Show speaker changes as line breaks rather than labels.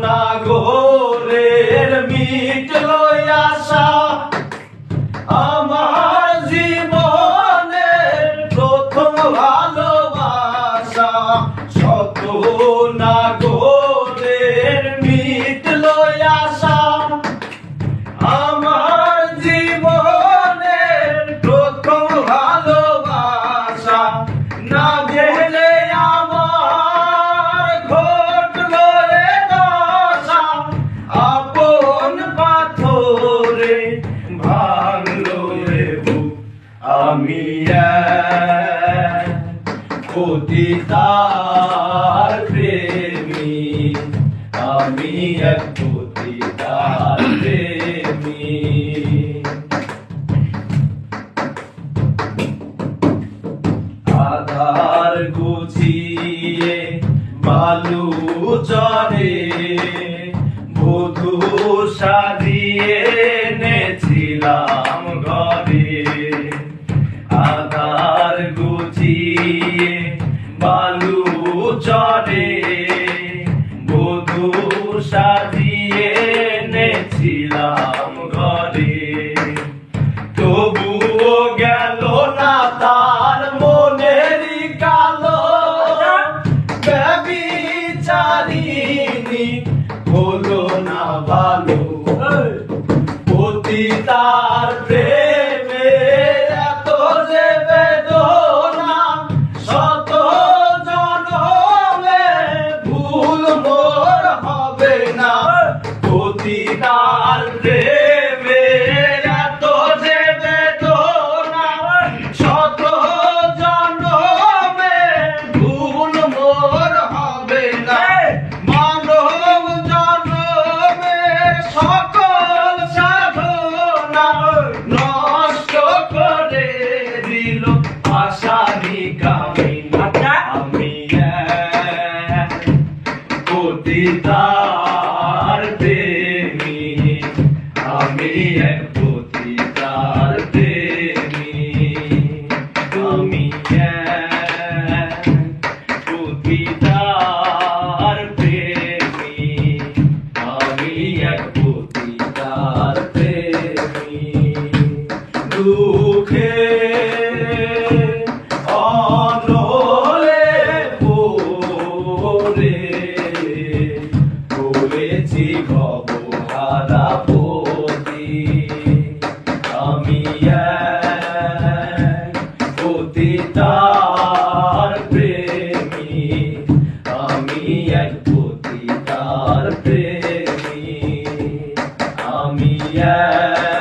নাগরের মিটলো আশা আমার জীবনের প্রথম ভালোবাসা শত নাগরের মিটলো আশা আমার জীবনের প্রথম ভালোবাসা না গেলে আমার ঘটলো এ দশা আপন পাথরে ভাঙলো রে বুক আমি এক পতিতার প্রেমী আমি এক পতিতার প্রেমী আধার গুছিয়ে বালু চরে বধূ সাজিয়ে এনেছিলাম ঘরে আধার গুছিয়ে বালু চরে বধূ সাজিয়ে এনেছিলাম ঘরে তবুও গেল না তার মনেরই কালো ব্যভিচারিণী হলো না ভালো পতিতার প্রেমে এত যে বেদনা শত জনমে ভুল মোর হবে না পতিতার প্রেমে এত যে বেদনা শত জনমে ভুল মোর হবে না মানব জনমের সকল সাধনা নষ্ট করে দিল আশারি কামিনী আমি এক পতিতার প্রেমী আমি এক পতিতার প্রেমী আমি এক পতিতার প্রেমী আমি এক পতিতার প্রেমী দুঃখে অনলে পড়ে বলেছি ভবহারা পতি আমি এক পতিতার প্রেমী আমি এক পতিতার প্রেমী আমি এক